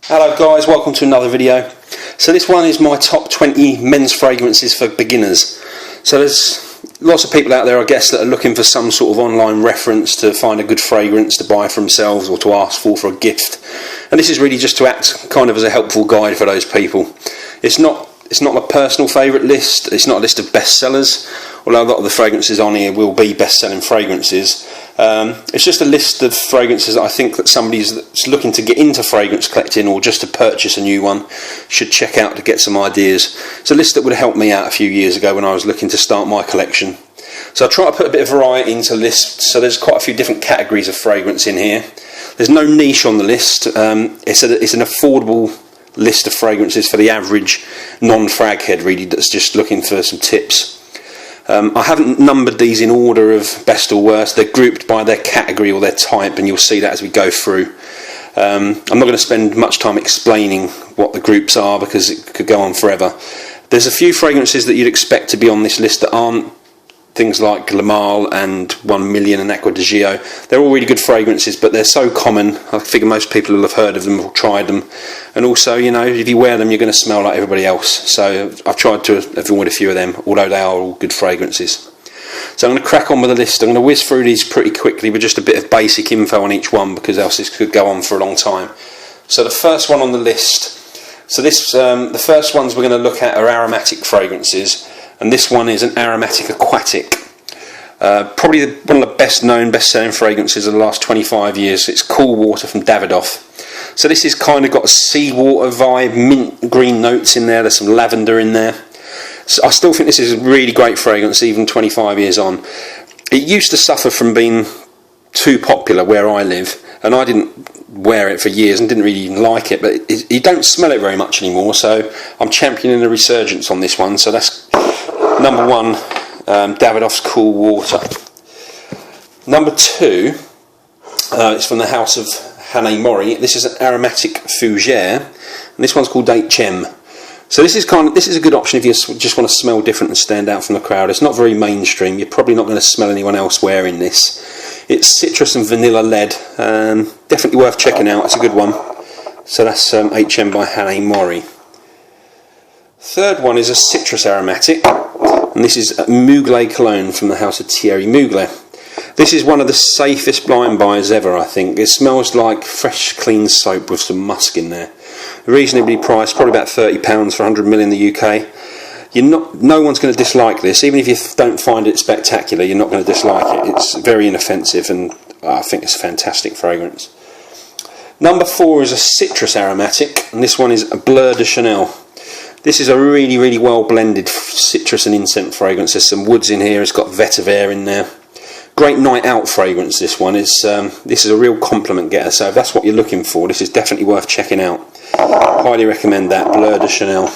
Hello guys, welcome to another video. So this one is my top 20 men's fragrances for beginners. So there's lots of people out there, I guess, that are looking for some sort of online reference to find a good fragrance to buy for themselves or to ask for a gift. And this is really just to act kind of as a helpful guide for those people. It's not my personal favourite list, it's not a list of bestsellers, although a lot of the fragrances on here will be best-selling fragrances. It's just a list of fragrances that I think that somebody that's looking to get into fragrance collecting or just to purchase a new one should check out to get some ideas. It's a list that would have helped me out a few years ago when I was looking to start my collection. So I try to put a bit of variety into lists, so there's quite a few different categories of fragrance in here. There's no niche on the list. It's an affordable list of fragrances for the average non-frag head really that's just looking for some tips. I haven't numbered these in order of best or worst. They're grouped by their category or their type, and you'll see that as we go through. I'm not going to spend much time explaining what the groups are because it could go on forever. There's a few fragrances that you'd expect to be on this list that aren't. Things like Le Male and 1 Million and Acqua di Gio. They're all really good fragrances, but they're so common, I figure most people will have heard of them or tried them. And also, you know, if you wear them, you're going to smell like everybody else. So I've tried to avoid a few of them, although they are all good fragrances. So I'm going to crack on with the list. I'm going to whiz through these pretty quickly with just a bit of basic info on each one, because else this could go on for a long time. So the first one on the list. So the first ones we're going to look at are aromatic fragrances. And this one is an aromatic aquatic. Probably one of the best known, best-selling fragrances of the last 25 years. It's Cool Water from Davidoff. So this has kind of got a seawater vibe, mint green notes in there. There's some lavender in there. So I still think this is a really great fragrance, even 25 years on. It used to suffer from being too popular where I live, and I didn't wear it for years and didn't really even like it, but you don't smell it very much anymore, so I'm championing a resurgence on this one. So that's number one, Davidoff's Cool Water. Number two, it's from the house of Herrera. This is an aromatic fougere, and this one's called H.M. So this is a good option if you just want to smell different and stand out from the crowd. It's not very mainstream. You're probably not going to smell anyone else wearing this. It's citrus and vanilla led. Definitely worth checking out. It's a good one. So that's H.M. by Herrera. Third one is a citrus aromatic, and this is Mugler Cologne from the house of Thierry Mugler. This is one of the safest blind buys ever, I think. It smells like fresh, clean soap with some musk in there. Reasonably priced, probably about £30 for 100ml in the UK. No one's going to dislike this. Even if you don't find it spectacular, you're not going to dislike it. It's very inoffensive, and I think it's a fantastic fragrance. Number four is a citrus aromatic, and this one is a Bleu de Chanel. This is a really, really well blended citrus and incense fragrance. There's some woods in here. It's got vetiver in there. Great night out fragrance. This one is. This is a real compliment getter. So if that's what you're looking for, this is definitely worth checking out. Highly recommend that, Bleu de Chanel.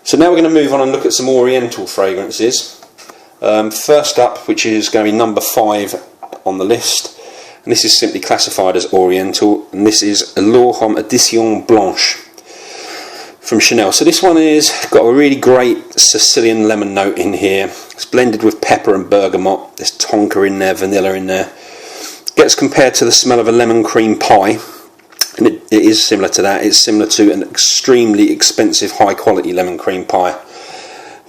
So now we're going to move on and look at some Oriental fragrances. First up, which is going to be number 5 on the list, and this is simply classified as Oriental, and this is Homme Edition Blanche from Chanel. So this one is got a really great Sicilian lemon note in here. It's blended with pepper and bergamot. There's tonka in there, vanilla in there. Gets compared to the smell of a lemon cream pie. And it is similar to that. It's similar to an extremely expensive, high quality lemon cream pie.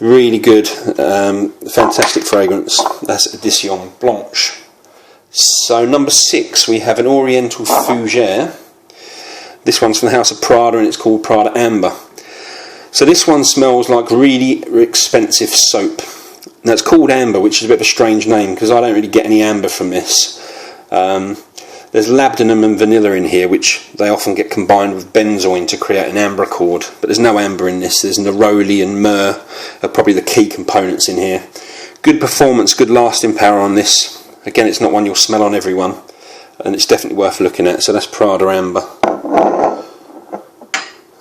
Really good, fantastic fragrance. That's Edition Blanche. So number 6, we have an Oriental Fougere. This one's from the house of Prada, and it's called Prada Amber. So this one smells like really expensive soap. Now it's called Amber, which is a bit of a strange name because I don't really get any amber from this. There's labdanum and vanilla in here, which they often get combined with benzoin to create an amber accord, but there's no amber in this. There's neroli and myrrh are probably the key components in here. Good performance, good lasting power on this. Again, it's not one you'll smell on everyone, and it's definitely worth looking at. So that's Prada Amber.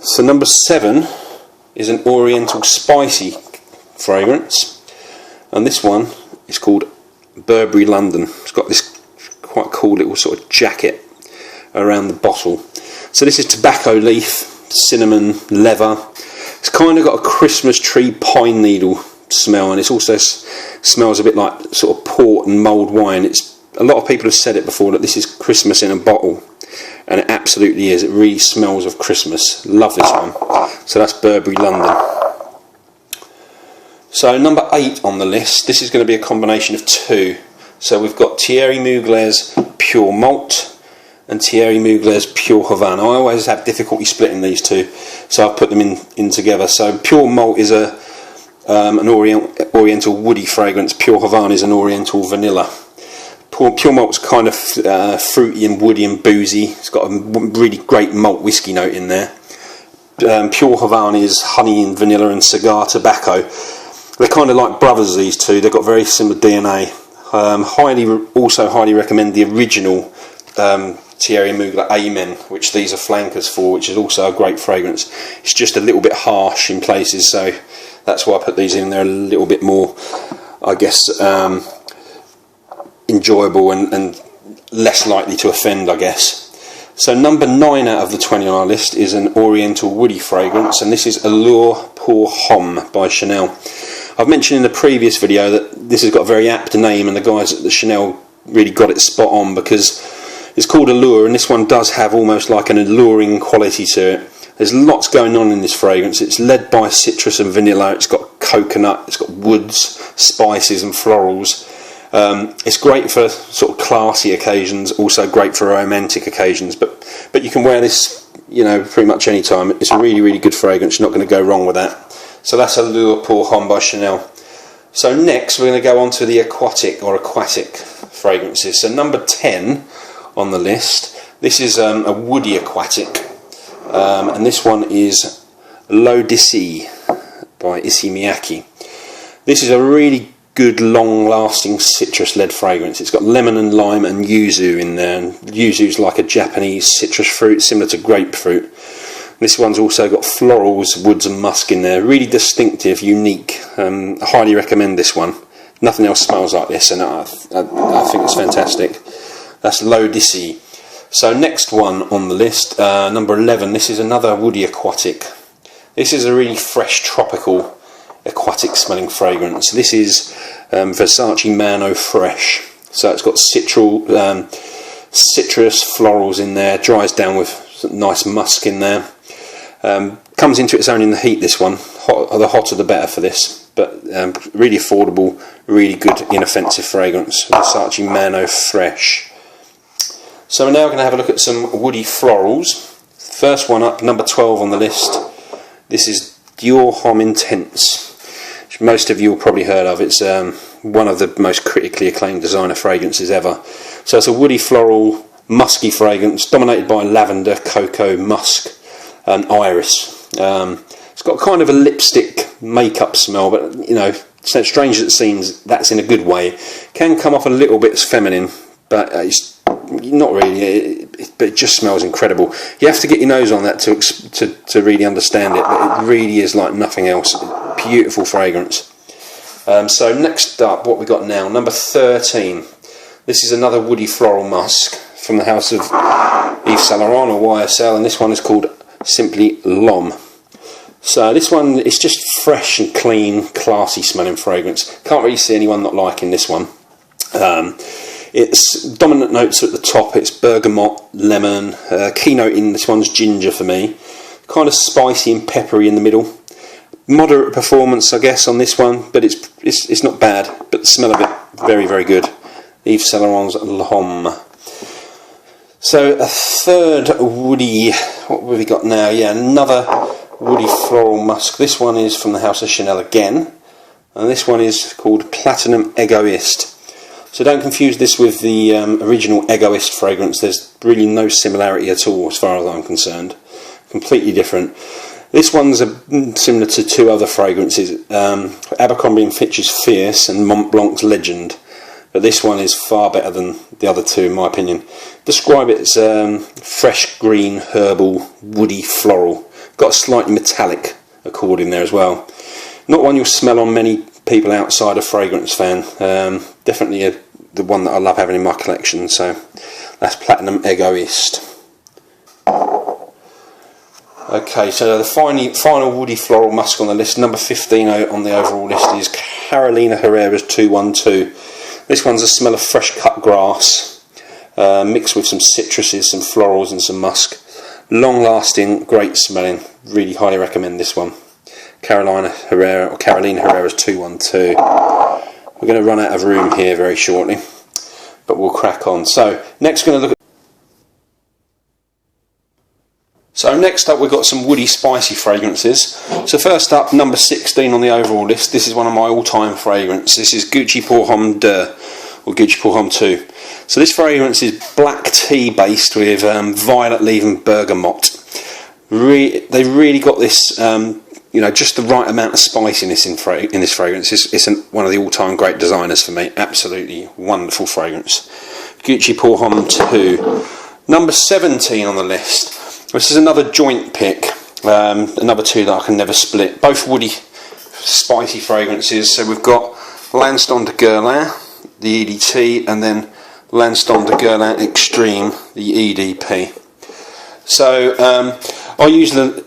So number 7 is an Oriental spicy fragrance, and this one is called Burberry London. It's got this quite cool little sort of jacket around the bottle. So this is tobacco leaf, cinnamon, leather. It's kind of got a Christmas tree pine needle smell, and it also smells a bit like sort of port and mulled wine. A lot of people have said it before that this is Christmas in a bottle, and it absolutely is. It really smells of Christmas. Love this one. So that's Burberry London. So number 8 on the list, this is going to be a combination of 2. So we've got Thierry Mugler's Pure Malt and Thierry Mugler's Pure Havana. I always have difficulty splitting these two, so I've put them in together. So Pure Malt is an oriental woody fragrance. Pure Havana is an oriental vanilla. Pure Malt's kind of fruity and woody and boozy. It's got a really great malt whiskey note in there. Pure Havana is honey and vanilla and cigar tobacco. They're kind of like brothers, these two. They've got very similar DNA. Also highly recommend the original Thierry Mugler Amen, which these are flankers for, which is also a great fragrance. It's just a little bit harsh in places, so that's why I put these in. They're a little bit more, I guess, enjoyable and less likely to offend, I guess. So number 9 out of the 20 on our list is an oriental woody fragrance, and this is Allure pour Homme by Chanel. I've mentioned in the previous video that this has got a very apt name, and the guys at the Chanel really got it spot on, because it's called Allure, and this one does have almost like an alluring quality to it. There's lots going on in this fragrance. It's led by citrus and vanilla. It's got coconut, it's got woods, spices and florals. It's great for sort of classy occasions, also great for romantic occasions, but you can wear this, you know, pretty much any time. It's a really, really good fragrance. You're not going to go wrong with that. So that's Allure pour Homme by Chanel. So next we're going to go on to the aquatic fragrances. So number 10 on the list, this is a woody aquatic, and this one is L'Eau d'Issy by Issey Miyake. This is a really good long-lasting citrus-led fragrance. It's got lemon and lime and yuzu in there, and yuzu's like a Japanese citrus fruit similar to grapefruit. This one's also got florals, woods and musk in there. Really distinctive, unique. I highly recommend this one. Nothing else smells like this, and I think it's fantastic. That's L'Eau d'Issy. So next one on the list, number 11, this is another woody aquatic. This is a really fresh, tropical, aquatic smelling fragrance. This is Versace Man Eau Fresh. So it's got citrus florals in there, dries down with some nice musk in there. Comes into its own in the heat, this one. The hotter the better for this, but really affordable, really good, inoffensive fragrance. Versace Man Eau Fresh. So we're now going to have a look at some woody florals. First one up, number 12 on the list. This is Dior Homme Intense, which most of you will probably heard of. It's one of the most critically acclaimed designer fragrances ever. So it's a woody floral, musky fragrance dominated by lavender, cocoa, musk and iris. It's got kind of a lipstick makeup smell, but you know, so strange as it seems, that's in a good way. Can come off a little bit feminine, but it's not really. But it just smells incredible. You have to get your nose on that to really understand it, but it really is like nothing else. Beautiful fragrance. So next up, what we got now, number 13. This is another woody floral musk from the house of Yves Saint Laurent or YSL, and this one is called simply L'Homme. So this one is just fresh and clean, classy smelling fragrance. Can't really see anyone not liking this one. Its dominant notes at the top, it's bergamot, lemon, keynote in this one's ginger for me. Kind of spicy and peppery in the middle. Moderate performance, I guess, on this one, but it's not bad. But the smell of it, very, very good. Yves Saint Laurent's L'Homme. So a third woody, what have we got now? Yeah, another woody floral musk. This one is from the house of Chanel again, and this one is called Platinum Egoist. So don't confuse this with the original Egoist fragrance. There's really no similarity at all as far as I'm concerned. Completely different. This one's similar to two other fragrances, Abercrombie & Fitch's Fierce and Mont Blanc's Legend. But this one is far better than the other two, in my opinion. Describe it as fresh, green, herbal, woody, floral. Got a slightly metallic accord in there as well. Not one you'll smell on many people outside a fragrance fan. Definitely the one that I love having in my collection. So that's Platinum Egoist. Okay, so the final woody floral musk on the list, number 15 on the overall list, is Carolina Herrera's 212. This one's a smell of fresh cut grass, mixed with some citruses, some florals and some musk. Long lasting, great smelling. Really highly recommend this one. Caroline Herrera's 212. We're going to run out of room here very shortly, but we'll crack on. So next we're going to look at next up we've got some woody spicy fragrances. So first up, number 16 on the overall list. This is one of my all-time fragrances. This is Gucci Pour Homme 2, or Gucci Pour Homme 2. So this fragrance is black tea based with violet leaf and bergamot. They've really got this, just the right amount of spiciness in this fragrance. It's one of the all-time great designers for me. Absolutely wonderful fragrance. Gucci Pour Homme 2. Number 17 on the list. This is another joint pick, another two that I can never split. Both woody, spicy fragrances. So we've got L'Instant de Guerlain, the EDT, and then L'Instant de Guerlain Extreme, the EDP. So I use the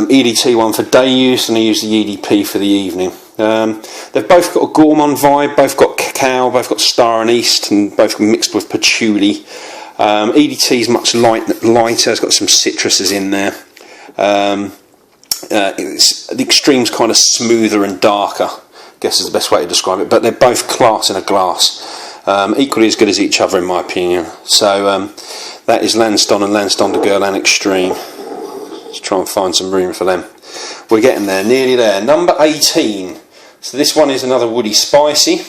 EDT one for day use, and I use the EDP for the evening. They've both got a gourmand vibe, both got cacao, both got star anise, and both mixed with patchouli. EDT is much lighter, it's got some citruses in there. The Extreme's kind of smoother and darker, I guess is the best way to describe it, but they're both class in a glass. Equally as good as each other in my opinion. So that is L'Instant and L'Instant de Guerlain Extreme. Let's try and find some room for them. We're getting there, nearly there. Number 18. So this one is another woody spicy.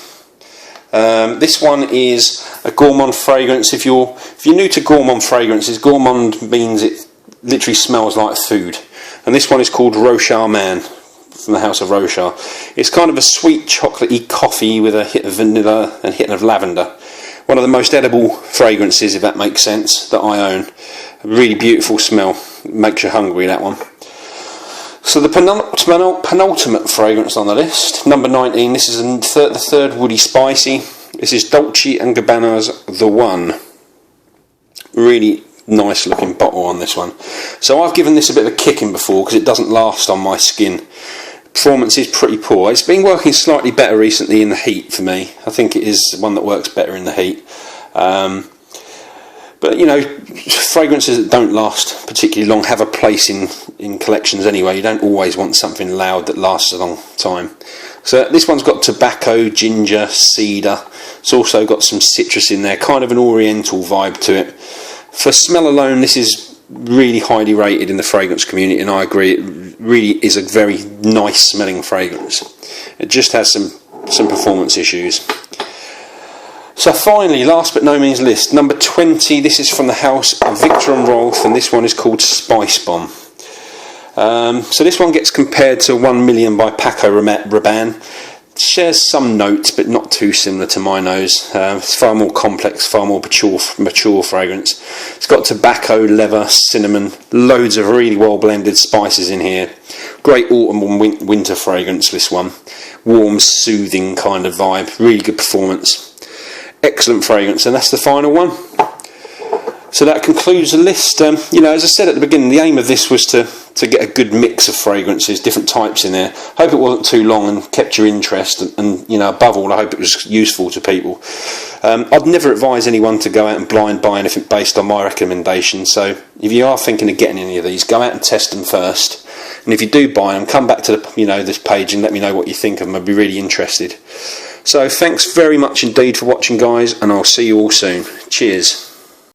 This one is a gourmand fragrance. If you're new to gourmand fragrances, gourmand means it literally smells like food. And this one is called Rochelle Man, from the house of Rochelle. It's kind of a sweet chocolatey coffee with a hit of vanilla and a hit of lavender. One of the most edible fragrances, if that makes sense, that I own. A really beautiful smell. It makes you hungry, that one. So the penultimate fragrance on the list, number 19, this is the third woody spicy. This is Dolce & Gabbana's The One. Really nice looking bottle on this one. So I've given this a bit of a kicking before because it doesn't last on my skin. Performance is pretty poor. It's been working slightly better recently in the heat for me. I think it is one that works better in the heat. But fragrances that don't last particularly long have a place in collections anyway. You don't always want something loud that lasts a long time. So this one's got tobacco, ginger, cedar. It's also got some citrus in there, kind of an oriental vibe to it. For smell alone, this is really highly rated in the fragrance community, and I agree, it really is a very nice smelling fragrance. It just has some performance issues. So finally, last but no means least, number 20, this is from the house of Victor and Rolf, and this one is called Spice Bomb. So this one gets compared to 1 Million by Paco Rabanne. It shares some notes, but not too similar to my nose. It's far more complex, far more mature fragrance. It's got tobacco, leather, cinnamon, loads of really well blended spices in here. Great autumn and winter fragrance, this one. Warm, soothing kind of vibe. Really good performance. Excellent fragrance, and that's the final one. So that concludes the list. As I said at the beginning, the aim of this was to get a good mix of fragrances, different types in there. Hope it wasn't too long and kept your interest, and above all, I hope it was useful to people. I'd never advise anyone to go out and blind buy anything based on my recommendations. So if you are thinking of getting any of these, go out and test them first. And if you do buy them, come back to this page and let me know what you think of them. I'd be really interested. So thanks very much indeed for watching, guys, and I'll see you all soon. Cheers.